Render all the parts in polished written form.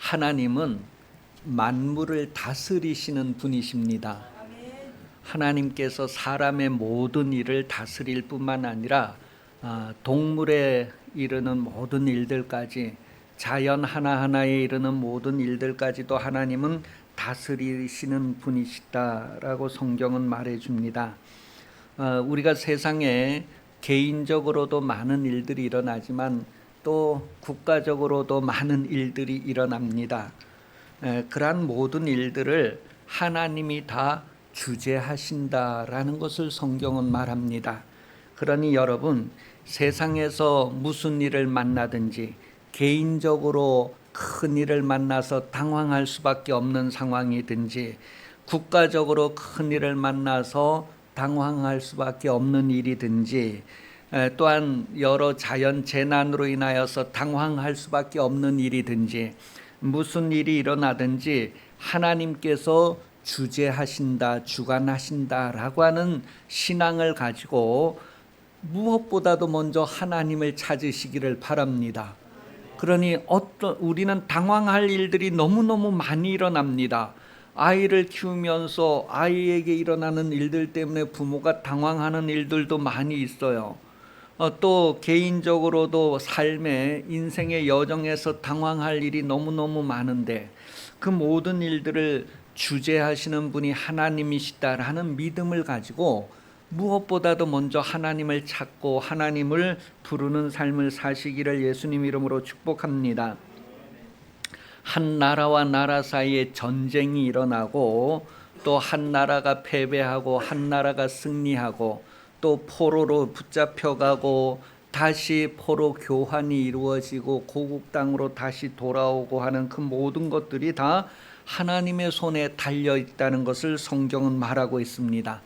하나님은 만물을 다스리시는 분이십니다. 하나님께서 사람의 모든 일을 다스릴 뿐만 아니라 동물에 이르는 모든 일들까지, 자연 하나하나에 이르는 모든 일들까지도 하나님은 다스리시는 분이시다라고 성경은 말해줍니다. 우리가 세상에 개인적으로도 많은 일들이 일어나지만 또 국가적으로도 많은 일들이 일어납니다. 그러한 모든 일들을 하나님이 다 주재하신다라는 것을 성경은 말합니다. 그러니 여러분, 세상에서 무슨 일을 만나든지 개인적으로 큰 일을 만나서 당황할 수밖에 없는 상황이든지 국가적으로 큰 일을 만나서 당황할 수밖에 없는 일이든지 또한 여러 자연 재난으로 인하여서 당황할 수밖에 없는 일이든지 무슨 일이 일어나든지 하나님께서 주재하신다, 주관하신다라고 하는 신앙을 가지고 무엇보다도 먼저 하나님을 찾으시기를 바랍니다. 그러니 우리는 당황할 일들이 너무너무 많이 일어납니다. 아이를 키우면서 아이에게 일어나는 일들 때문에 부모가 당황하는 일들도 많이 있어요. 또 개인적으로도 삶의 인생의 여정에서 당황할 일이 너무너무 많은데 그 모든 일들을 주재하시는 분이 하나님이시다라는 믿음을 가지고 무엇보다도 먼저 하나님을 찾고 하나님을 부르는 삶을 사시기를 예수님 이름으로 축복합니다. 한 나라와 나라 사이에 전쟁이 일어나고 또 한 나라가 패배하고 한 나라가 승리하고 또 포로로 붙잡혀가고 다시 포로 교환이 이루어지고 고국 땅으로 다시 돌아오고 하는 그 모든 것들이 다 하나님의 손에 달려 있다는 것을 성경은 말하고 있습니다.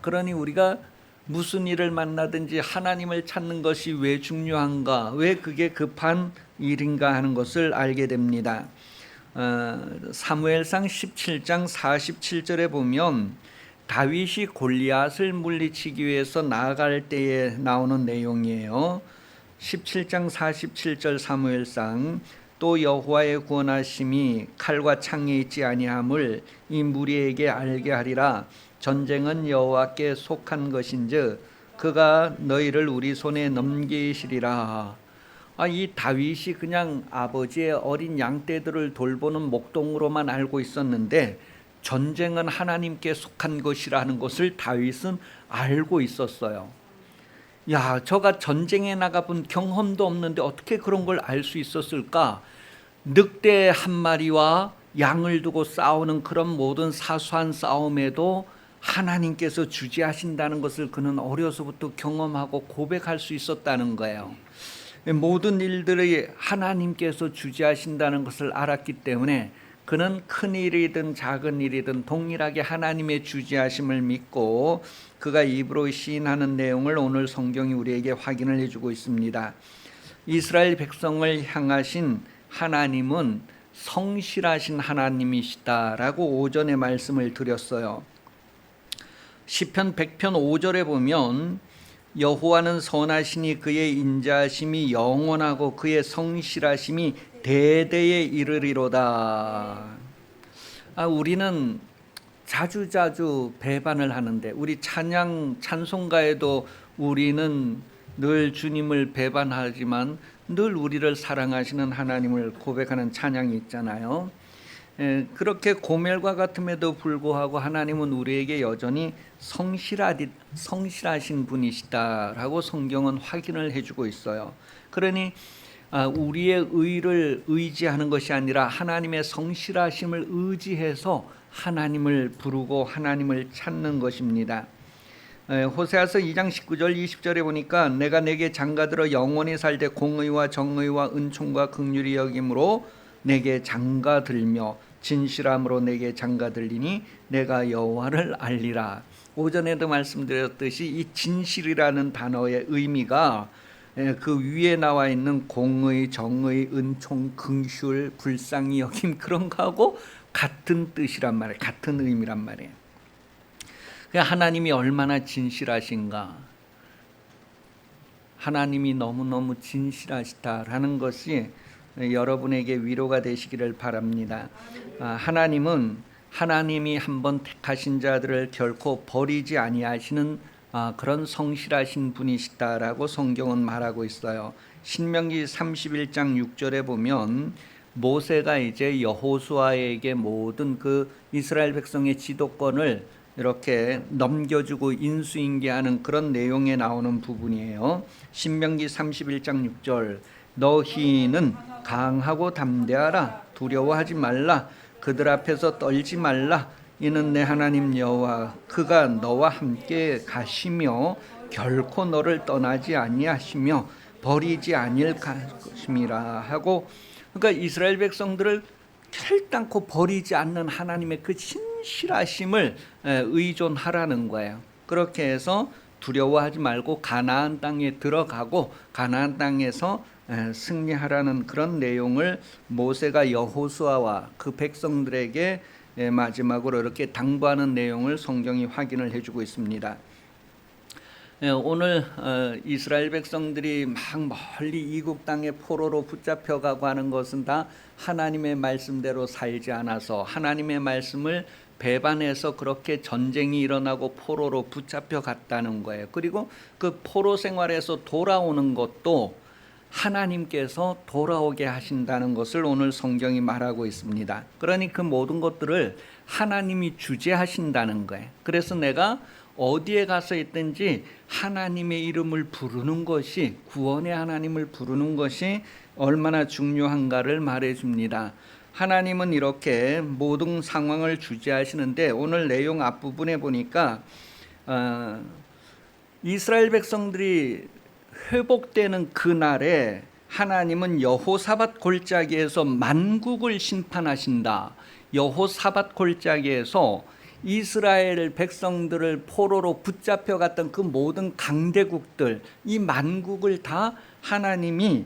그러니 우리가 무슨 일을 만나든지 하나님을 찾는 것이 왜 중요한가, 왜 그게 급한 일인가 하는 것을 알게 됩니다. 사무엘상 17장 47절에 보면 다윗이 골리앗을 물리치기 위해서 나아갈 때에 나오는 내용이에요. 17장 47절 사무엘상, 또 여호와의 구원하심이 칼과 창에 있지 아니함을 이 무리에게 알게 하리라. 전쟁은 여호와께 속한 것인즉 그가 너희를 우리 손에 넘기시리라. 이 다윗이 그냥 아버지의 어린 양떼들을 돌보는 목동으로만 알고 있었는데 전쟁은 하나님께 속한 것이라는 것을 다윗은 알고 있었어요. 저가 전쟁에 나가본 경험도 없는데 어떻게 그런 걸 알 수 있었을까? 늑대 한 마리와 양을 두고 싸우는 그런 모든 사소한 싸움에도 하나님께서 주재하신다는 것을 그는 어려서부터 경험하고 고백할 수 있었다는 거예요. 모든 일들이 하나님께서 주재하신다는 것을 알았기 때문에 그는 큰 일이든 작은 일이든 동일하게 하나님의 주재하심을 믿고 그가 입으로 시인하는 내용을 오늘 성경이 우리에게 확인을 해주고 있습니다. 이스라엘 백성을 향하신 하나님은 성실하신 하나님이시다라고 오전에 말씀을 드렸어요. 시편 100편 5절에 보면 여호와는 선하시니 그의 인자하심이 영원하고 그의 성실하심이 대대에 이르리로다. 우리는 자주자주 배반을 하는데 우리 찬송가에도 우리는 늘 주님을 배반하지만 늘 우리를 사랑하시는 하나님을 고백하는 찬양이 있잖아요. 그렇게 고멜과 같음에도 불구하고 하나님은 우리에게 여전히 성실하신 분이시다라고 성경은 확인을 해주고 있어요. 그러니 우리의 의를 의지하는 것이 아니라 하나님의 성실하심을 의지해서 하나님을 부르고 하나님을 찾는 것입니다. 호세아서 2장 19절 20절에 보니까 내가 내게 장가들어 영원히 살되 공의와 정의와 은총과 긍휼이 여김으로 내게 장가들며 진실함으로 내게 장가들리니 내가 여호와를 알리라. 오전에도 말씀드렸듯이 이 진실이라는 단어의 의미가 그 위에 나와 있는 공의, 정의, 은총, 긍휼, 불쌍히 여김 그런 거하고 같은 뜻이란 말이에요. 같은 의미란 말이에요. 하나님이 얼마나 진실하신가, 하나님이 너무너무 진실하시다라는 것이 여러분에게 위로가 되시기를 바랍니다. 하나님은 하나님이 한번 택하신 자들을 결코 버리지 아니하시는 그런 성실하신 분이시다라고 성경은 말하고 있어요. 신명기 31장 6절에 보면 모세가 이제 여호수아에게 모든 그 이스라엘 백성의 지도권을 이렇게 넘겨주고 인수인계하는 그런 내용에 나오는 부분이에요. 신명기 31장 6절 너희는 강하고 담대하라 두려워하지 말라 그들 앞에서 떨지 말라 이는 내 하나님 여호와 그가 너와 함께 가시며 결코 너를 떠나지 아니하시며 버리지 아니할 것임이라 하고, 그러니까 이스라엘 백성들을 결단코 버리지 않는 하나님의 그 신실하심을 의존하라는 거예요. 그렇게 해서 두려워하지 말고 가나안 땅에 들어가고 가나안 땅에서 승리하라는 그런 내용을 모세가 여호수아와 그 백성들에게 마지막으로 이렇게 당부하는 내용을 성경이 확인을 해주고 있습니다. 오늘 이스라엘 백성들이 막 멀리 이국 땅의 포로로 붙잡혀가고 하는 것은 다 하나님의 말씀대로 살지 않아서 하나님의 말씀을 배반해서 그렇게 전쟁이 일어나고 포로로 붙잡혀 갔다는 거예요. 그리고 그 포로 생활에서 돌아오는 것도 하나님께서 돌아오게 하신다는 것을 오늘 성경이 말하고 있습니다. 그러니 그 모든 것들을 하나님이 주재하신다는 거예요. 그래서 내가 어디에 가서 있든지 하나님의 이름을 부르는 것이, 구원의 하나님을 부르는 것이 얼마나 중요한가를 말해줍니다. 하나님은 이렇게 모든 상황을 주재하시는데 오늘 내용 앞부분에 보니까 이스라엘 백성들이 회복되는 그날에 하나님은 여호사밧 골짜기에서 만국을 심판하신다. 여호사밧 골짜기에서 이스라엘 백성들을 포로로 붙잡혀 갔던 그 모든 강대국들, 이 만국을 다 하나님이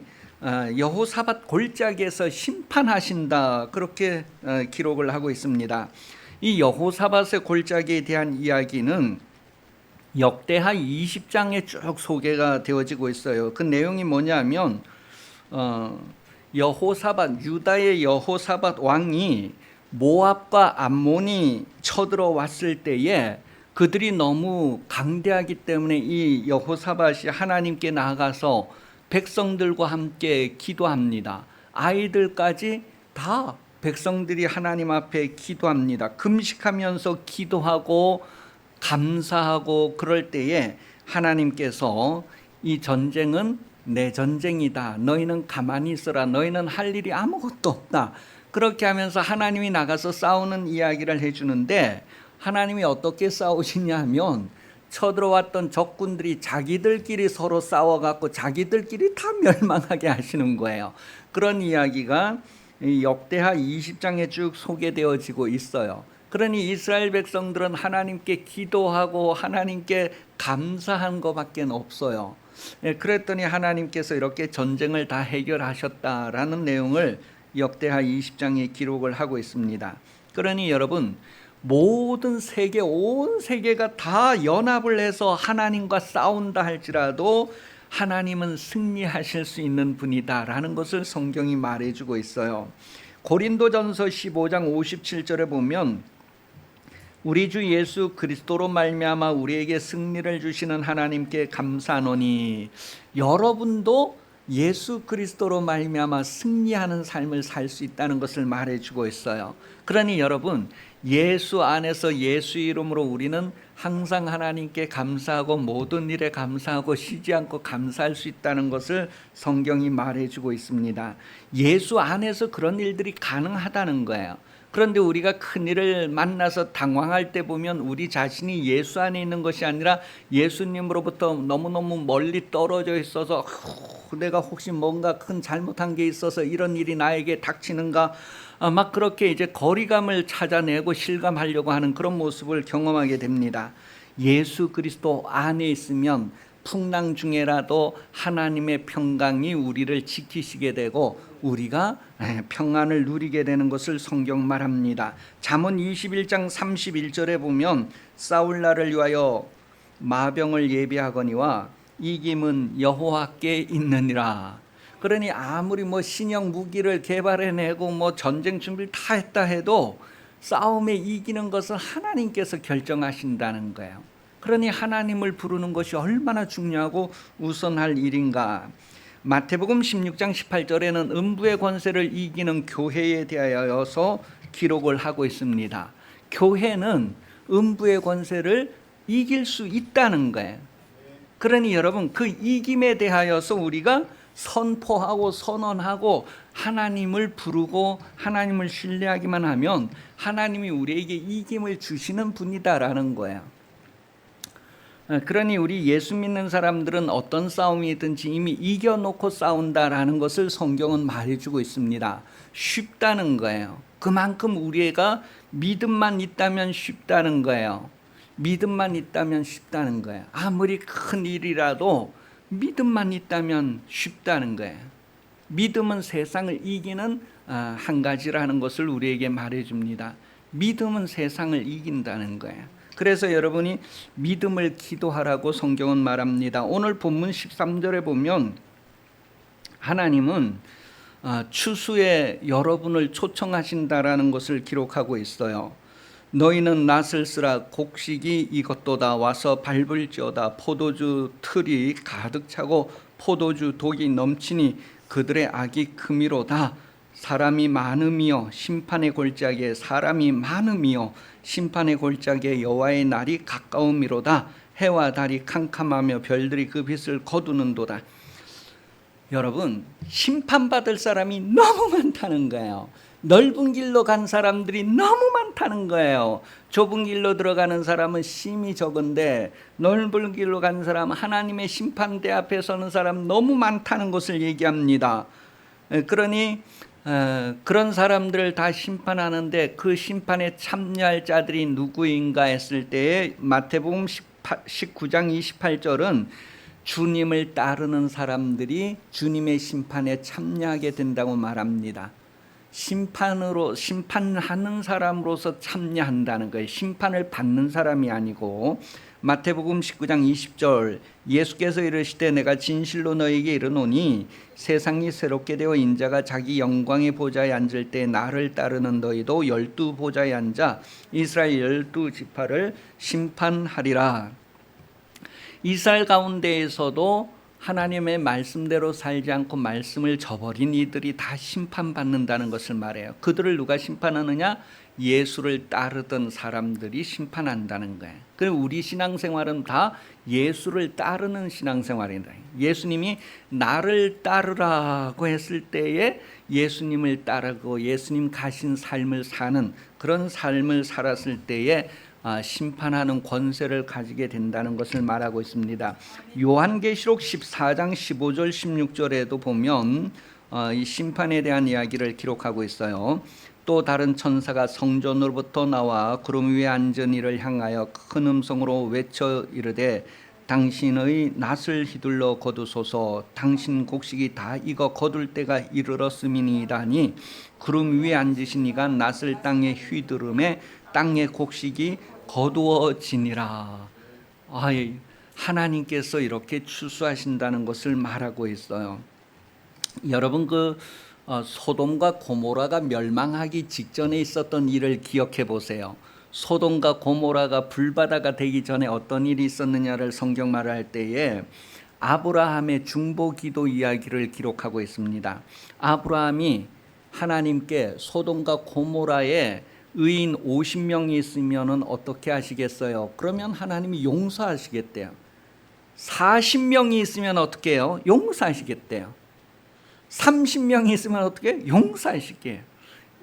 여호사밧 골짜기에서 심판하신다. 그렇게 기록을 하고 있습니다. 이 여호사밧의 골짜기에 대한 이야기는 역대하 20장에 쭉 소개가 되어지고 있어요. 그 내용이 뭐냐면 여호사밧, 유다의 여호사밧 왕이 모압과 암몬이 쳐들어왔을 때에 그들이 너무 강대하기 때문에 이 여호사밧이 하나님께 나아가서 백성들과 함께 기도합니다. 아이들까지 다 백성들이 하나님 앞에 기도합니다. 금식하면서 기도하고 감사하고 그럴 때에 하나님께서 이 전쟁은 내 전쟁이다. 너희는 가만히 있어라. 너희는 할 일이 아무것도 없다. 그렇게 하면서 하나님이 나가서 싸우는 이야기를 해주는데 하나님이 어떻게 싸우시냐 하면 쳐들어왔던 적군들이 자기들끼리 서로 싸워갖고 자기들끼리 다 멸망하게 하시는 거예요. 그런 이야기가 역대하 20장에 쭉 소개되어지고 있어요. 그러니 이스라엘 백성들은 하나님께 기도하고 하나님께 감사한 것밖에 없어요. 그랬더니 하나님께서 이렇게 전쟁을 다 해결하셨다라는 내용을 역대하 20장에 기록을 하고 있습니다. 그러니 여러분, 모든 세계, 온 세계가 다 연합을 해서 하나님과 싸운다 할지라도 하나님은 승리하실 수 있는 분이다라는 것을 성경이 말해주고 있어요. 고린도전서 15장 57절에 보면 우리 주 예수 그리스도로 말미암아 우리에게 승리를 주시는 하나님께 감사하노니, 여러분도 예수 그리스도로 말미암아 승리하는 삶을 살 수 있다는 것을 말해주고 있어요. 그러니 여러분, 예수 안에서 예수 이름으로 우리는 항상 하나님께 감사하고 모든 일에 감사하고 쉬지 않고 감사할 수 있다는 것을 성경이 말해주고 있습니다. 예수 안에서 그런 일들이 가능하다는 거예요. 그런데 우리가 큰일을 만나서 당황할 때 보면 우리 자신이 예수 안에 있는 것이 아니라 예수님으로부터 너무너무 멀리 떨어져 있어서 내가 혹시 뭔가 큰 잘못한 게 있어서 이런 일이 나에게 닥치는가, 막 그렇게 이제 거리감을 찾아내고 실감하려고 하는 그런 모습을 경험하게 됩니다. 예수 그리스도 안에 있으면 풍랑 중에라도 하나님의 평강이 우리를 지키시게 되고 우리가 평안을 누리게 되는 것을 성경 말합니다. 잠언 21장 31절에 보면 사울날을 위하여 마병을 예비하거니와 이김은 여호와께 있느니라. 그러니 아무리 뭐 신형 무기를 개발해내고 뭐 전쟁 준비를 다 했다 해도 싸움에 이기는 것은 하나님께서 결정하신다는 거예요. 그러니 하나님을 부르는 것이 얼마나 중요하고 우선할 일인가. 마태복음 16장 18절에는 음부의 권세를 이기는 교회에 대하여서 기록을 하고 있습니다. 교회는 음부의 권세를 이길 수 있다는 거예요. 그러니 여러분, 그 이김에 대하여서 우리가 선포하고 선언하고 하나님을 부르고 하나님을 신뢰하기만 하면 하나님이 우리에게 이김을 주시는 분이다라는 거예요. 그러니 우리 예수 믿는 사람들은 어떤 싸움이든지 이미 이겨놓고 싸운다라는 것을 성경은 말해주고 있습니다. 쉽다는 거예요. 그만큼 우리가 믿음만 있다면 쉽다는 거예요. 믿음만 있다면 쉽다는 거예요. 아무리 큰 일이라도 믿음만 있다면 쉽다는 거예요. 믿음은 세상을 이기는 한 가지라는 것을 우리에게 말해줍니다. 믿음은 세상을 이긴다는 거예요. 그래서 여러분이 믿음을 기도하라고 성경은 말합니다. 오늘 본문 13절에 보면 하나님은 추수에 여러분을 초청하신다라는 것을 기록하고 있어요. 너희는 낫을 쓰라 곡식이 익었도다 와서 밟을지어다 포도주 틀이 가득 차고 포도주 독이 넘치니 그들의 악이 크미로다. 사람이 많음이여 심판의 골짜기에 사람이 많음이여 심판의 골짜기에 여호와의 날이 가까움이로다. 해와 달이 캄캄하며 별들이 그 빛을 거두는도다. 여러분, 심판받을 사람이 너무 많다는 거예요. 넓은 길로 간 사람들이 너무 많다는 거예요. 좁은 길로 들어가는 사람은 심히 적은데 넓은 길로 간 사람, 하나님의 심판대 앞에 서는 사람 너무 많다는 것을 얘기합니다. 그러니 그런 사람들을 다 심판하는데 그 심판에 참여할 자들이 누구인가 했을 때에 마태복음 19장 28절은 주님을 따르는 사람들이 주님의 심판에 참여하게 된다고 말합니다. 심판하는 사람으로서 참여한다는 거예요. 심판을 받는 사람이 아니고. 마태복음 19장 20절 예수께서 이르시되 내가 진실로 너희에게 이르노니 세상이 새롭게 되어 인자가 자기 영광의 보좌에 앉을 때 나를 따르는 너희도 12 보좌에 앉아 이스라엘 12지파를 심판하리라. 이스라엘 가운데에서도 하나님의 말씀대로 살지 않고 말씀을 저버린 이들이 다 심판받는다는 것을 말해요. 그들을 누가 심판하느냐? 예수를 따르던 사람들이 심판한다는 거예요. 그리고 우리 신앙생활은 다 예수를 따르는 신앙생활이다. 예수님이 나를 따르라고 했을 때에 예수님을 따르고 예수님 가신 삶을 사는 그런 삶을 살았을 때에 심판하는 권세를 가지게 된다는 것을 말하고 있습니다. 요한계시록 14장 15절 16절에도 보면 이 심판에 대한 이야기를 기록하고 있어요. 또 다른 천사가 성전으로부터 나와 구름 위에 앉은 이를 향하여 큰 음성으로 외쳐 이르되 당신의 낫을 휘둘러 거두소서. 당신 곡식이 다 익어 거둘 때가 이르렀음이니이다니 구름 위에 앉으신 이가 낫을 땅에 휘두름에 땅의 곡식이 거두어지니라. 하나님께서 이렇게 추수하신다는 것을 말하고 있어요. 여러분, 소돔과 고모라가 멸망하기 직전에 있었던 일을 기억해 보세요. 소돔과 고모라가 불바다가 되기 전에 어떤 일이 있었느냐를 성경 말할 때에 아브라함의 중보기도 이야기를 기록하고 있습니다. 아브라함이 하나님께 소돔과 고모라에 의인 50명이 있으면 어떻게 하시겠어요? 그러면 하나님이 용서하시겠대요. 40명이 있으면 어떻게 해요? 용서하시겠대요. 30명이 있으면 어떻게 해요? 용서하시게요.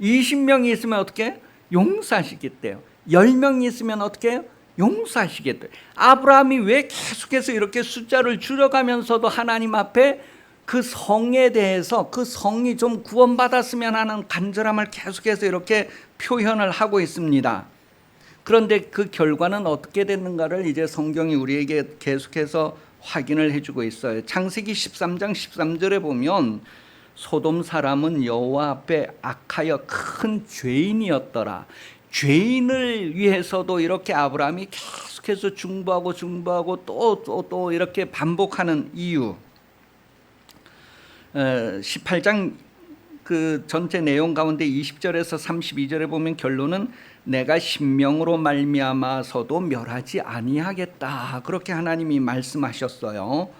20명이 있으면 어떻게 해요? 용서하시겠대요. 10명이 있으면 어떻게 해요? 용서하시겠대요. 아브라함이 왜 계속해서 이렇게 숫자를 줄여가면서도 하나님 앞에 그 성에 대해서 그 성이 좀 구원받았으면 하는 간절함을 계속해서 이렇게 표현을 하고 있습니다. 그런데 그 결과는 어떻게 됐는가를 이제 성경이 우리에게 계속해서 확인을 해주고 있어요. 창세기 13장 13절에 보면 소돔 사람은 여호와 앞에 악하여 큰 죄인이었더라. 죄인을 위해서도 이렇게 아브라함이 계속해서 중보하고 또 이렇게 반복하는 이유. 18장 그 전체 내용 가운데 20절에서 32절에 보면 결론은 내가 신명으로 말미암아서도 멸하지 아니하겠다, 그렇게 하나님이 말씀하셨어요.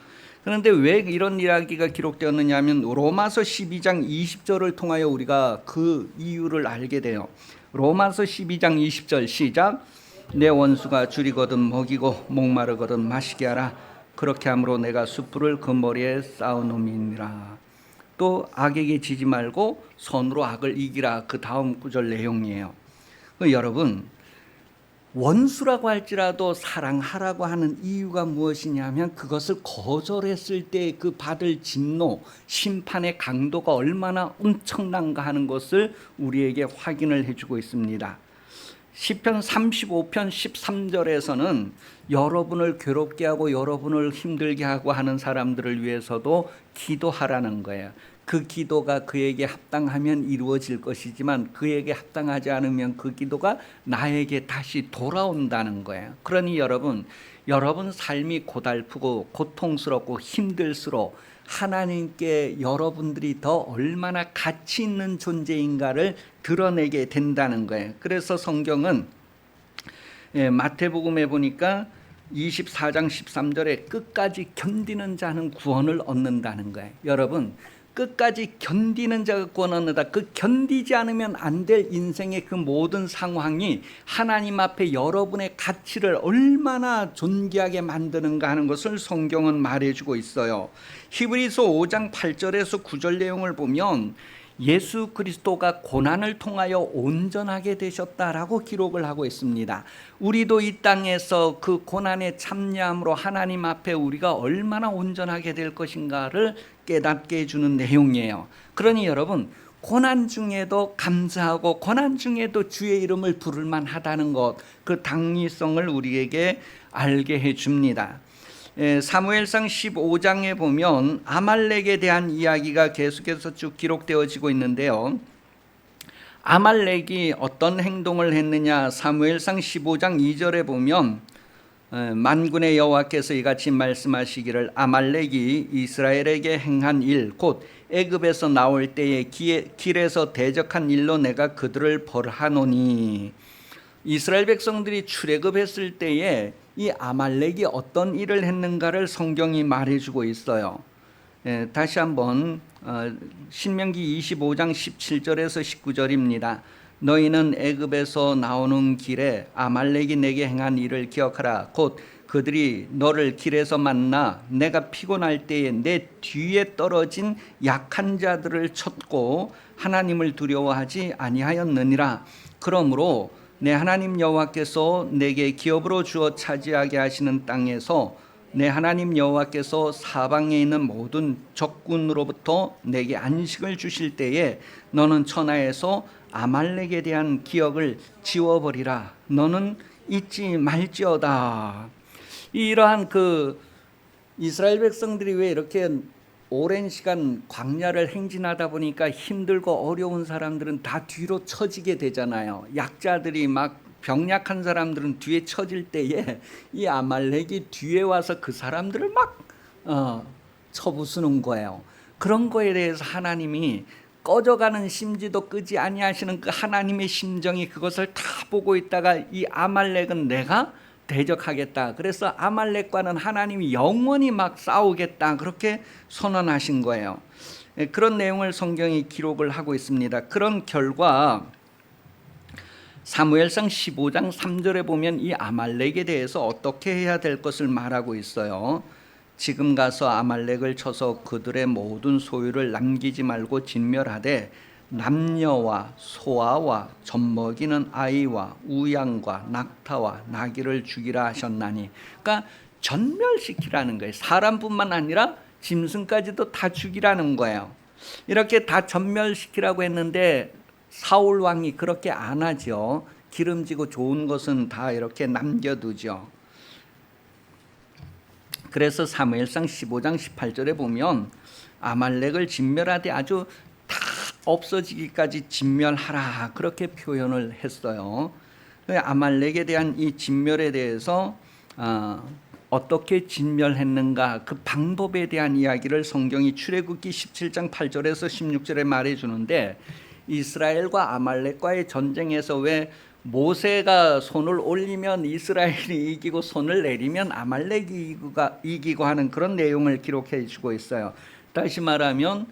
그런데 왜 이런 이야기가 기록되었느냐 하면 로마서 12장 20절을 통하여 우리가 그 이유를 알게 돼요. 로마서 12장 20절 시작. 내 원수가 줄이거든 먹이고 목마르거든 마시게 하라. 그렇게 함으로 내가 숯불을 그 머리에 쌓아놓음이니라. 또 악에게 지지 말고 선으로 악을 이기라. 그 다음 구절 내용이에요. 여러분, 원수라고 할지라도 사랑하라고 하는 이유가 무엇이냐면 그것을 거절했을 때 그 받을 진노, 심판의 강도가 얼마나 엄청난가 하는 것을 우리에게 확인을 해주고 있습니다. 시편 35편 13절에서는 여러분을 괴롭게 하고 여러분을 힘들게 하고 하는 사람들을 위해서도 기도하라는 거예요. 그 기도가 그에게 합당하면 이루어질 것이지만 그에게 합당하지 않으면 그 기도가 나에게 다시 돌아온다는 거예요. 그러니 여러분 삶이 고달프고 고통스럽고 힘들수록 하나님께 여러분들이 더 얼마나 가치 있는 존재인가를 드러내게 된다는 거예요. 그래서 성경은 마태복음에 보니까 24장 13절에 끝까지 견디는 자는 구원을 얻는다는 거예요. 여러분, 끝까지 견디는 자가 구원 얻는다. 그 견디지 않으면 안 될 인생의 그 모든 상황이 하나님 앞에 여러분의 가치를 얼마나 존귀하게 만드는가 하는 것을 성경은 말해주고 있어요. 히브리서 5장 8절에서 9절 내용을 보면 예수 그리스도가 고난을 통하여 온전하게 되셨다라고 기록을 하고 있습니다. 우리도 이 땅에서 그 고난에 참여함으로 하나님 앞에 우리가 얼마나 온전하게 될 것인가를 깨닫게 해주는 내용이에요. 그러니 여러분, 고난 중에도 감사하고 고난 중에도 주의 이름을 부를 만하다는 것, 그 당위성을 우리에게 알게 해줍니다. 사무엘상 15장에 보면 아말렉에 대한 이야기가 계속해서 쭉 기록되어지고 있는데요. 아말렉이 어떤 행동을 했느냐, 사무엘상 15장 2절에 보면 만군의 여호와께서 이같이 말씀하시기를 아말렉이 이스라엘에게 행한 일 곧 애굽에서 나올 때에 길에서 대적한 일로 내가 그들을 벌하노니. 이스라엘 백성들이 출애굽했을 때에 이 아말렉이 어떤 일을 했는가를 성경이 말해주고 있어요. 다시 한번 신명기 25장 17절에서 19절입니다. 너희는 애굽에서 나오는 길에 아말렉이 내게 행한 일을 기억하라. 곧 그들이 너를 길에서 만나 내가 피곤할 때에 내 뒤에 떨어진 약한 자들을 쳤고 하나님을 두려워하지 아니하였느니라. 그러므로 내 하나님 여호와께서 내게 기업으로 주어 차지하게 하시는 땅에서 내 하나님 여호와께서 사방에 있는 모든 적군으로부터 내게 안식을 주실 때에 너는 천하에서 아말렉에 대한 기억을 지워버리라. 너는 잊지 말지어다. 이러한 그 이스라엘 백성들이 왜 이렇게 오랜 시간 광야를 행진하다 보니까 힘들고 어려운 사람들은 다 뒤로 처지게 되잖아요. 약자들이 막 병약한 사람들은 뒤에 처질 때에 이 아말렉이 뒤에 와서 그 사람들을 막 쳐부수는 거예요. 그런 거에 대해서 하나님이 꺼져가는 심지도 끄지 아니하시는 그 하나님의 심정이 그것을 다 보고 있다가 이 아말렉은 내가 대적하겠다. 그래서 아말렉과는 하나님이 영원히 막 싸우겠다. 그렇게 선언하신 거예요. 그런 내용을 성경이 기록을 하고 있습니다. 그런 결과 사무엘상 15장 3절에 보면 이 아말렉에 대해서 어떻게 해야 될 것을 말하고 있어요. 지금 가서 아말렉을 쳐서 그들의 모든 소유를 남기지 말고 진멸하되 남녀와 소아와 젖먹이는 아이와 우양과 낙타와 나귀를 죽이라 하셨나니. 그러니까 전멸시키라는 거예요. 사람뿐만 아니라 짐승까지도 다 죽이라는 거예요. 이렇게 다 전멸시키라고 했는데 사울 왕이 그렇게 안 하죠. 기름지고 좋은 것은 다 이렇게 남겨두죠. 그래서 사무엘상 15장 18절에 보면 아말렉을 진멸하되 아주 다 없어지기까지 진멸하라, 그렇게 표현을 했어요. 아말렉에 대한 이 진멸에 대해서 어떻게 진멸했는가 그 방법에 대한 이야기를 성경이 출애굽기 17장 8절에서 16절에 말해주는데, 이스라엘과 아말렉과의 전쟁에서 왜 모세가 손을 올리면 이스라엘이 이기고 손을 내리면 아말렉이 이기고 하는 그런 내용을 기록해 주고 있어요. 다시 말하면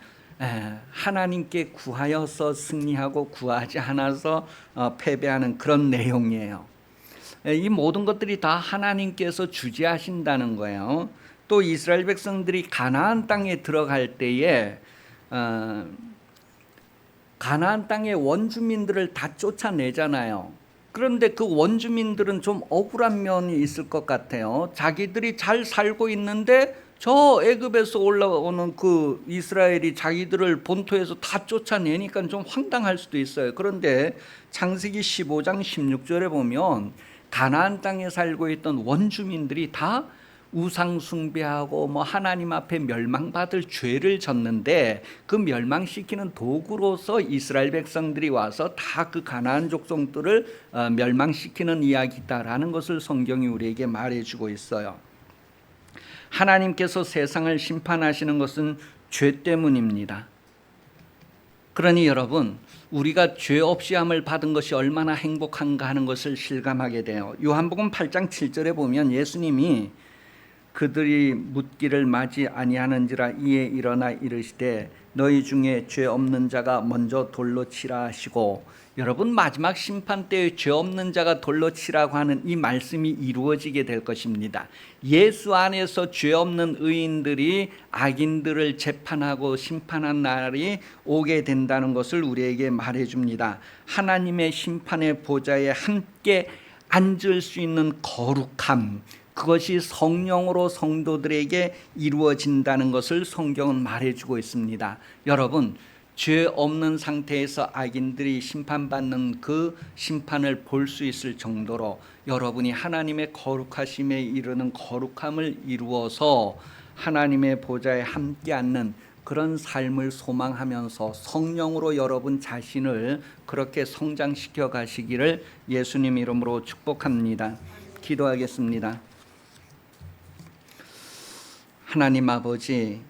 하나님께 구하여서 승리하고 구하지 않아서 패배하는 그런 내용이에요. 이 모든 것들이 다 하나님께서 주재하신다는 거예요. 또 이스라엘 백성들이 가나안 땅에 들어갈 때에 가나안 땅의 원주민들을 다 쫓아내잖아요. 그런데 그 원주민들은 좀 억울한 면이 있을 것 같아요. 자기들이 잘 살고 있는데 저 애굽에서 올라오는 그 이스라엘이 자기들을 본토에서 다 쫓아내니까 좀 황당할 수도 있어요. 그런데 창세기 15장 16절에 보면 가나안 땅에 살고 있던 원주민들이 다 우상 숭배하고 하나님 앞에 멸망받을 죄를 졌는데, 그 멸망시키는 도구로서 이스라엘 백성들이 와서 다 그 가나안 족속들을 멸망시키는 이야기다라는 것을 성경이 우리에게 말해주고 있어요. 하나님께서 세상을 심판하시는 것은 죄 때문입니다. 그러니 여러분, 우리가 죄 없이 함을 받은 것이 얼마나 행복한가 하는 것을 실감하게 돼요. 요한복음 8장 7절에 보면 예수님이 그들이 묻기를 마지 아니하는지라 이에 일어나 이르시되 너희 중에 죄 없는 자가 먼저 돌로 치라 하시고, 여러분, 마지막 심판 때에 죄 없는 자가 돌로 치라고 하는 이 말씀이 이루어지게 될 것입니다. 예수 안에서 죄 없는 의인들이 악인들을 재판하고 심판한 날이 오게 된다는 것을 우리에게 말해줍니다. 하나님의 심판의 보좌에 함께 앉을 수 있는 거룩함, 그것이 성령으로 성도들에게 이루어진다는 것을 성경은 말해주고 있습니다. 여러분, 죄 없는 상태에서 악인들이 심판받는 그 심판을 볼 수 있을 정도로 여러분이 하나님의 거룩하심에 이르는 거룩함을 이루어서 하나님의 보좌에 함께 앉는 그런 삶을 소망하면서 성령으로 여러분 자신을 그렇게 성장시켜 가시기를 예수님 이름으로 축복합니다. 기도하겠습니다. 하나님 아버지,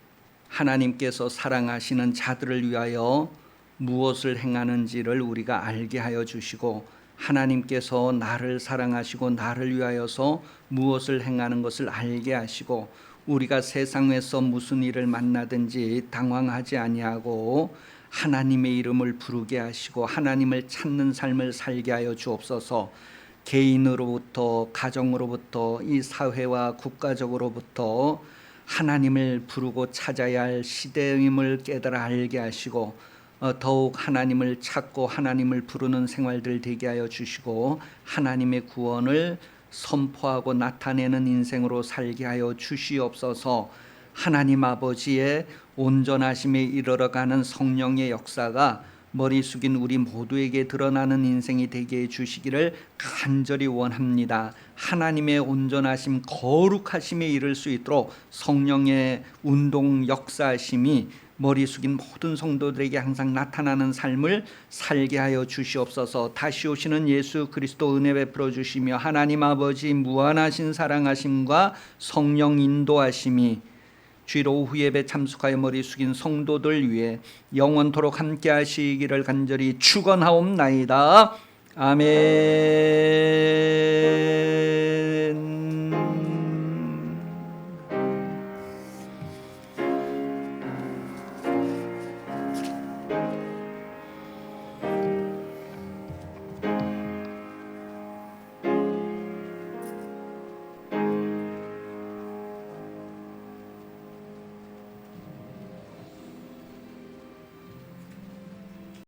하나님께서 사랑하시는 자들을 위하여 무엇을 행하는지를 우리가 알게 하여 주시고, 하나님께서 나를 사랑하시고 나를 위하여서 무엇을 행하는 것을 알게 하시고, 우리가 세상에서 무슨 일을 만나든지 당황하지 아니하고 하나님의 이름을 부르게 하시고 하나님을 찾는 삶을 살게 하여 주옵소서. 개인으로부터, 가정으로부터, 이 사회와 국가적으로부터 하나님을 부르고 찾아야 할 시대임을 깨달아 알게 하시고 더욱 하나님을 찾고 하나님을 부르는 생활들 되게 하여 주시고, 하나님의 구원을 선포하고 나타내는 인생으로 살게 하여 주시옵소서. 하나님 아버지의 온전하심에 이르러가는 성령의 역사가 머리 숙인 우리 모두에게 드러나는 인생이 되게 해주시기를 간절히 원합니다. 하나님의 온전하심, 거룩하심에 이를 수 있도록 성령의 운동 역사하심이 머리 숙인 모든 성도들에게 항상 나타나는 삶을 살게 하여 주시옵소서. 다시 오시는 예수 그리스도 은혜 베풀어 주시며 하나님 아버지 무한하신 사랑하심과 성령 인도하심이 주일 오후 예배 참석하여 머리 숙인 성도들 위해 영원토록 함께 하시기를 간절히 축원하옵나이다. 아멘.